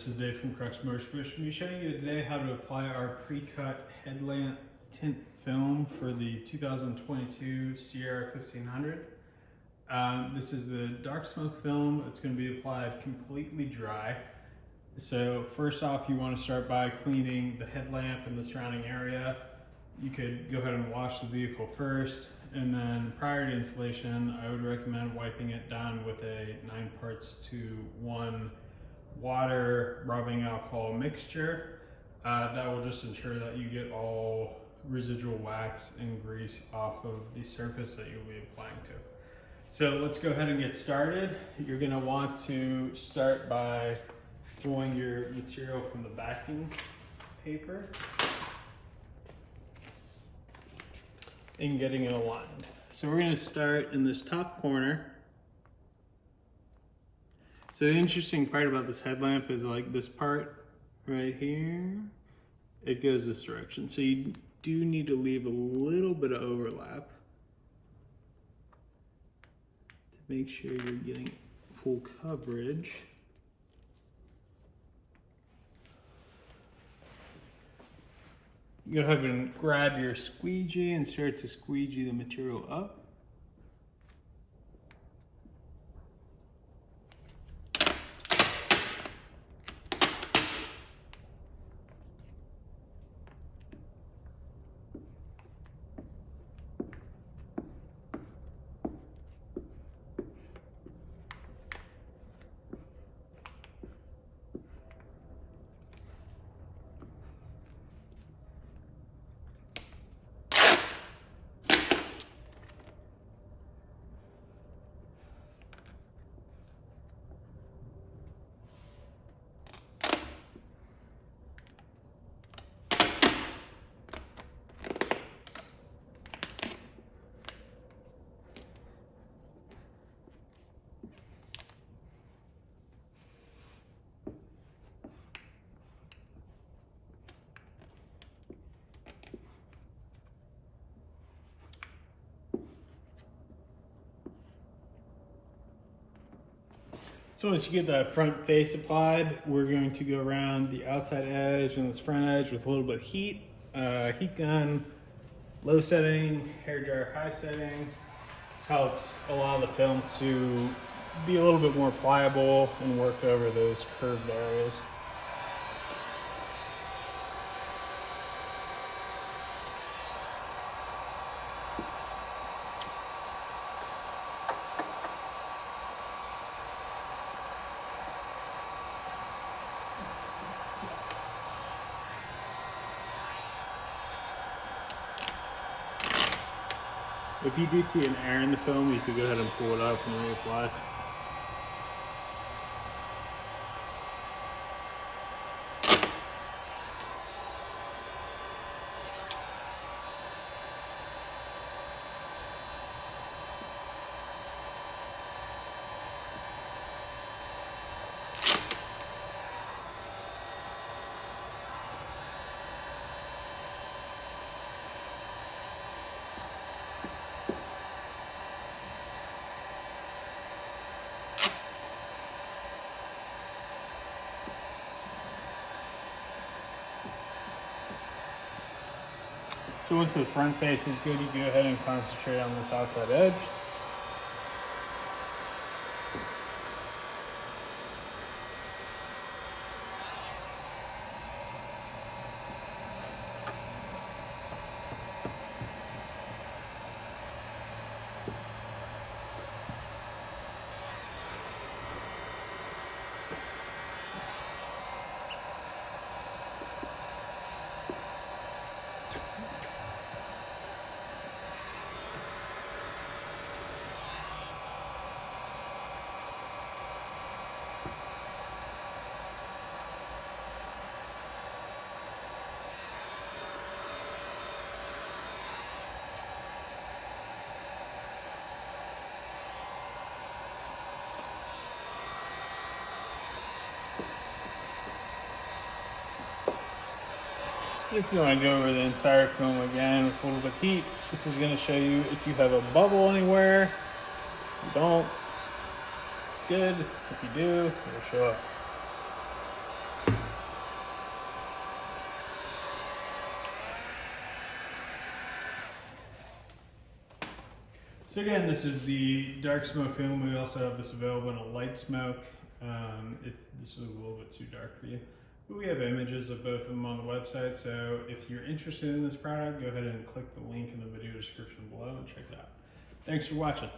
this is Dave from Crux Moto. We're going to be showing you today how to apply our pre-cut headlamp tint film for the 2022 Sierra 1500. This is the dark smoke film. It's going to be applied completely dry. So first off, you want to start by cleaning the headlamp and the surrounding area. You could go ahead and wash the vehicle first, and then prior to installation, I would recommend wiping it down with a 9 parts to 1 water rubbing alcohol mixture. That will just ensure that you get all residual wax and grease off of the surface that you'll be applying to. So let's go ahead and get started. You're going to want to start by pulling your material from the backing paper and getting it aligned. So we're going to start in this top corner. So the interesting part about this headlamp is like this part right here, it goes this direction. So you do need to leave a little bit of overlap to make sure you're getting full coverage. Go ahead and grab your squeegee and start to squeegee the material up. So once you get that front face applied, we're going to go around the outside edge and this front edge with a little bit of heat. Heat gun, low setting, hair dryer high setting. This helps allow the film to be a little bit more pliable and work over those curved areas. If you do see an error in the film, you could go ahead and pull it up and reapply. So once the front face is good, you go ahead and concentrate on this outside edge. If you want to go over the entire film again with a little bit of heat, this is going to show you if you have a bubble anywhere. If you don't, it's good. If you do, it'll show up. So again, this is the dark smoke film. We also have this available in a light smoke, if this is a little bit too dark for you. But we have images of both of them on the website, so if you're interested in this product, go ahead and click the link in the video description below and check it out. Thanks for watching.